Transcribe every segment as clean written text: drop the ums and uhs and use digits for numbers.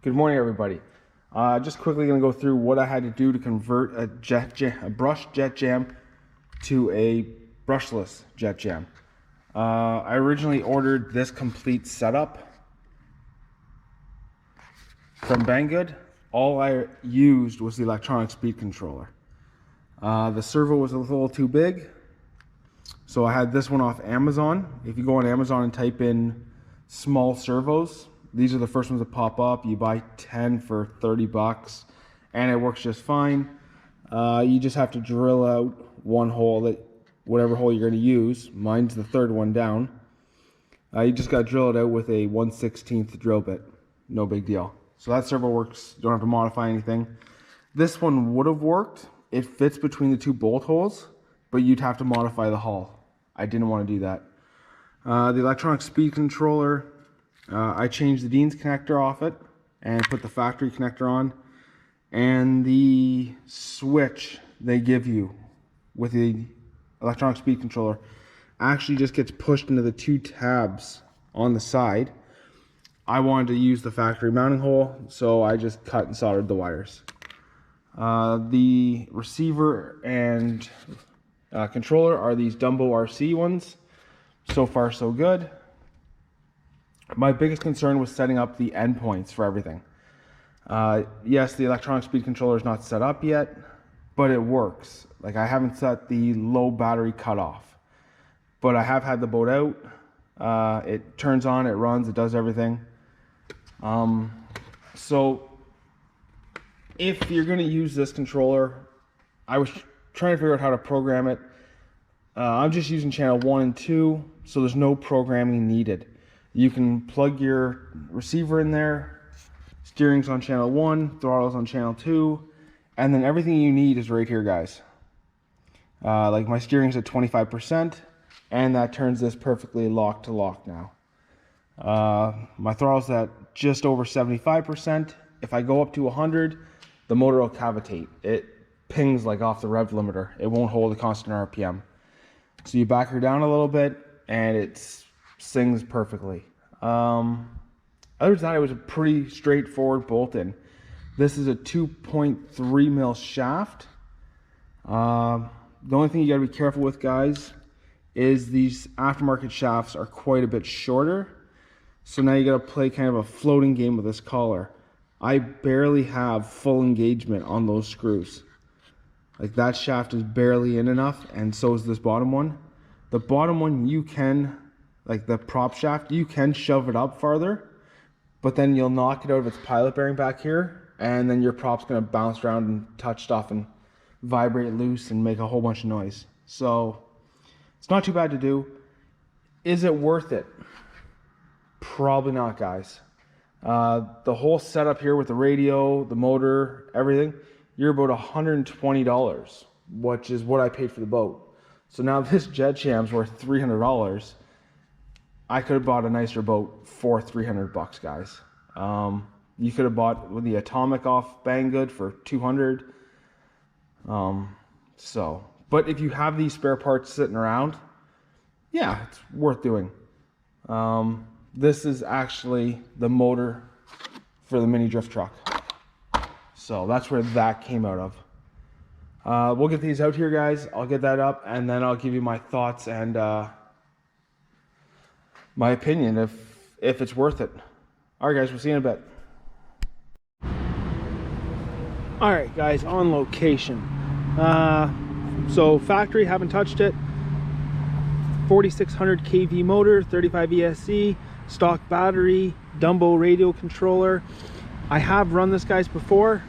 Good morning, everybody. Just quickly going to go through what I had to do to convert a brush jet jam to a brushless jet jam. I originally ordered this complete setup from Banggood. All I used was the electronic speed controller. The servo was a little too big, so I had this one off Amazon. If you go on Amazon and type in small servos, these are the first ones that pop up. You buy 10 for 30 bucks and it works just fine. You just have to drill out one hole, whatever hole you're going to use. Mine's the third one down. You just got to drill it out with a 1/16 drill bit. No big deal. So that servo works. You don't have to modify anything. This one would have worked. It fits between the two bolt holes, but you'd have to modify the hull. I didn't want to do that. The electronic speed controller, I changed the Dean's connector off it and put the factory connector on. And the switch they give you with the electronic speed controller actually just gets pushed into the two tabs on the side. I wanted to use the factory mounting hole, so I just cut and soldered the wires. The receiver and controller are these Dumbo RC ones. So far, so good. My biggest concern was setting up the endpoints for everything. Yes, the electronic speed controller is not set up yet, but it works. Like, I haven't set the low battery cutoff, but I have had the boat out. It turns on, it runs, it does everything. So if you're going to use this controller, I was trying to figure out how to program it. I'm just using channel 1 and 2, so there's no programming needed. You can plug your receiver in there, steering's on channel 1, throttle's on channel 2, and then everything you need is right here, guys. Like, my steering's at 25%, and that turns this perfectly lock to lock now. My throttle's at just over 75%. If I go up to 100, the motor will cavitate. It pings like off the rev limiter. It won't hold a constant RPM. So you back her down a little bit, and it sings perfectly. Other than that, it was a pretty straightforward bolt-in. This is a 2.3 mil shaft. The only thing you got to be careful with, guys, is these aftermarket shafts are quite a bit shorter. So now you got to play kind of a floating game with this collar. I barely have full engagement on those screws. Like, that shaft is barely in enough, and so is this bottom one. The bottom one, you can, like the prop shaft, you can shove it up farther, but then you'll knock it out of its pilot bearing back here, and then your prop's going to bounce around and touch stuff and vibrate loose and make a whole bunch of noise. So it's not too bad to do. Is it worth it? Probably not, guys. The whole setup here with the radio, the motor, everything, you're about $120, which is what I paid for the boat. So now this jet jam's worth $300. I could have bought a nicer boat for 300 bucks, guys. You could have bought the Atomic off Banggood for 200. But if you have these spare parts sitting around, yeah, it's worth doing. This is actually the motor for the mini drift truck. So that's where that came out of. We'll get these out here, guys. I'll get that up, and then I'll give you my thoughts and my opinion if it's worth it. All right, guys, we'll see you in a bit. All right, guys, on location. So factory, haven't touched it. 4600 kV motor, 35 ESC, stock battery, Dumbo radio controller. I have run this, guys, before.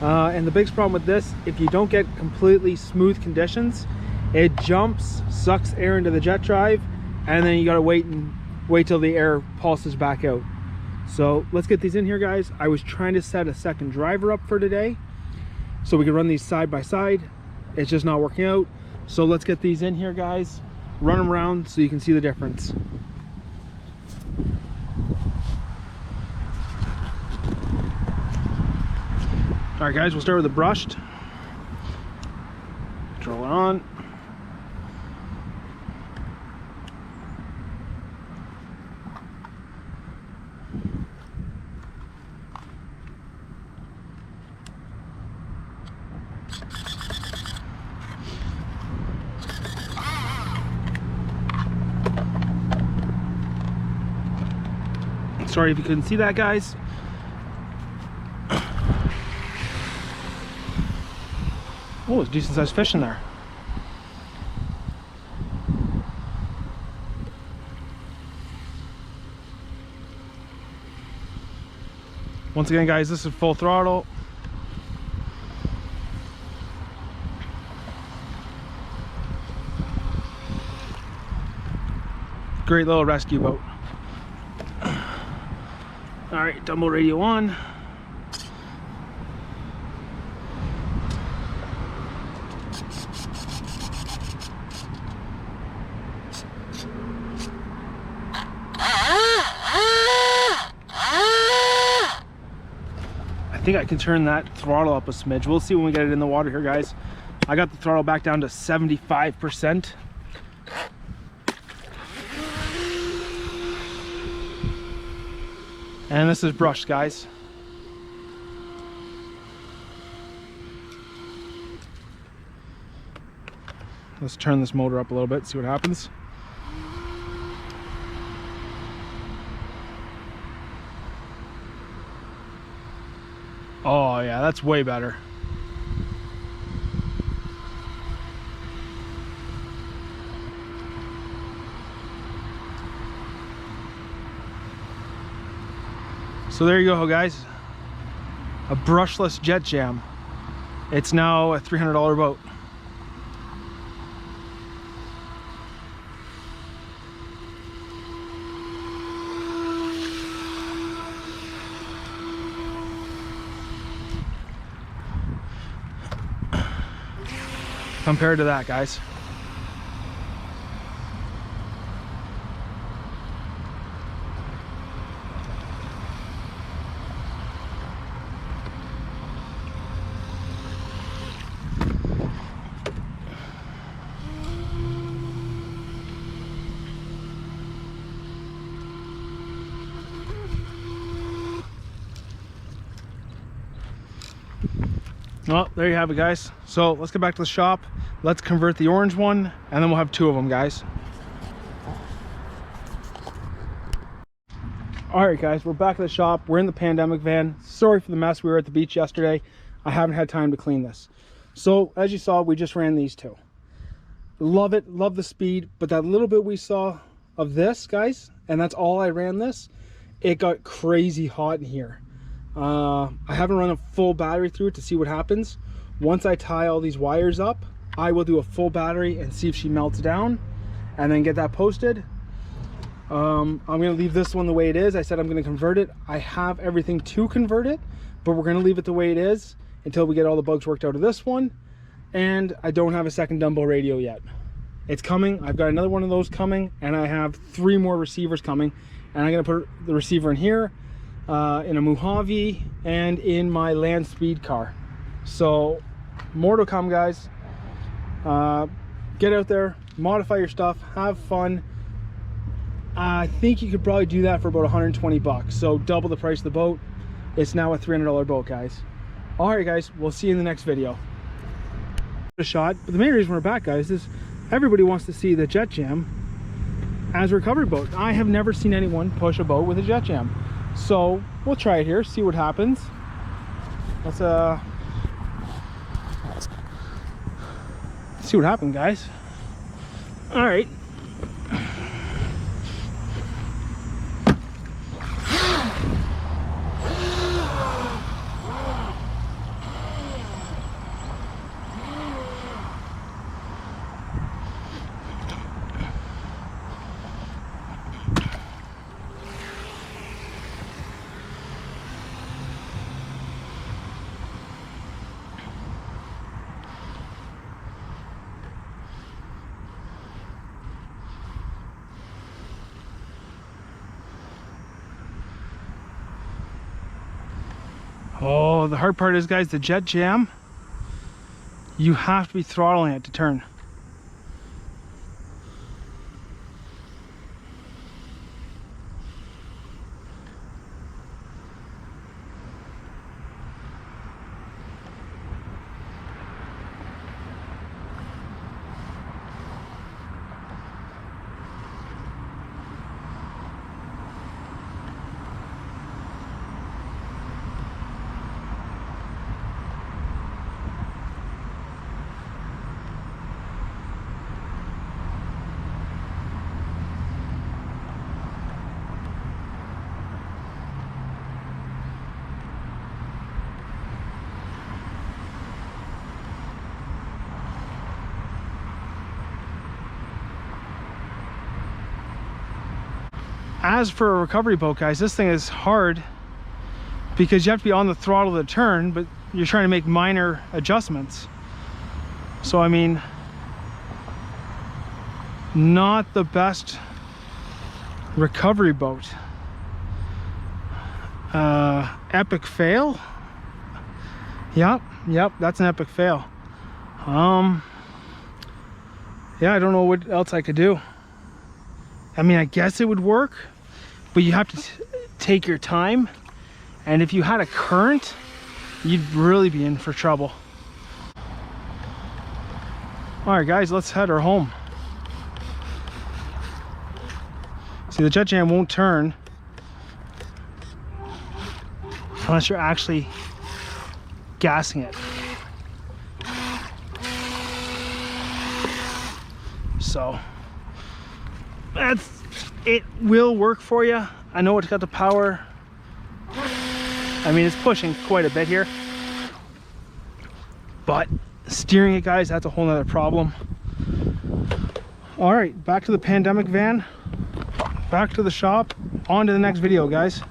And the biggest problem with this, if you don't get completely smooth conditions, it jumps, sucks air into the jet drive, and then you gotta wait till the air pulses back out. So let's get these in here, guys. I was trying to set a second driver up for today so we could run these side by side. It's just not working out. So let's get these in here, guys. Run them around so you can see the difference. All right, guys, we'll start with the brushed. Control it on. Sorry if you couldn't see that, guys. Oh, there's decent sized fish in there. Once again, guys, this is full throttle. Great little rescue boat. All right, dumbbell radio on. I think I can turn that throttle up a smidge. We'll see when we get it in the water here, guys. I got the throttle back down to 75%. And this is brushed, guys. Let's turn this motor up a little bit, see what happens. Oh yeah, that's way better. So there you go, guys. A brushless jet jam. It's now a $300 boat. Compared to that, guys. Well, there you have it, guys. So let's get back to the shop. Let's convert the orange one, and then we'll have two of them, guys. All right, guys, we're back at the shop. We're in the pandemic van. Sorry for the mess. We were at the beach yesterday. I haven't had time to clean this. So as you saw, we just ran these two. Love it, love the speed, but that little bit we saw of this, guys, and that's all I ran this, it got crazy hot in here. I haven't run a full battery through it to see what happens. Once I tie all these wires up, I will do a full battery and see if she melts down and then get that posted. I'm gonna leave this one the way it is. I said I'm gonna convert it. I have everything to convert it, but we're gonna leave it the way it is until we get all the bugs worked out of this one. And I don't have a second dumbbell radio yet. It's coming. I've got another one of those coming, and I have 3 more receivers coming, and I'm gonna put the receiver in here, in a Mojave, and in my land speed car. So more to come, guys. Get out there, modify your stuff, have fun. I think you could probably do that for about 120 bucks. So double the price of the boat. It's now a $300 boat, guys. All right, guys, we'll see you in the next video. A shot, but the main reason we're back, guys, is everybody wants to see the jet jam as a recovery boat. I have never seen anyone push a boat with a jet jam. So we'll try it here, see what happens. Let's see what happens, guys. All right. Oh, the hard part is, guys, the jet jam, you have to be throttling it to turn. as for a recovery boat, guys, this thing is hard because you have to be on the throttle to turn, but you're trying to make minor adjustments. So I mean, not the best recovery boat. Epic fail. Yep, that's an epic fail. Yeah, I don't know what else I could do. I mean, I guess it would work, but you have to take your time. And if you had a current, you'd really be in for trouble. All right, guys, let's head her home. See, the jet jam won't turn unless you're actually gassing it. So it will work for you. I know it's got the power. I mean, it's pushing quite a bit here, but steering it, guys, that's a whole nother problem. All right, back to the pandemic van, back to the shop, on to the next video, guys.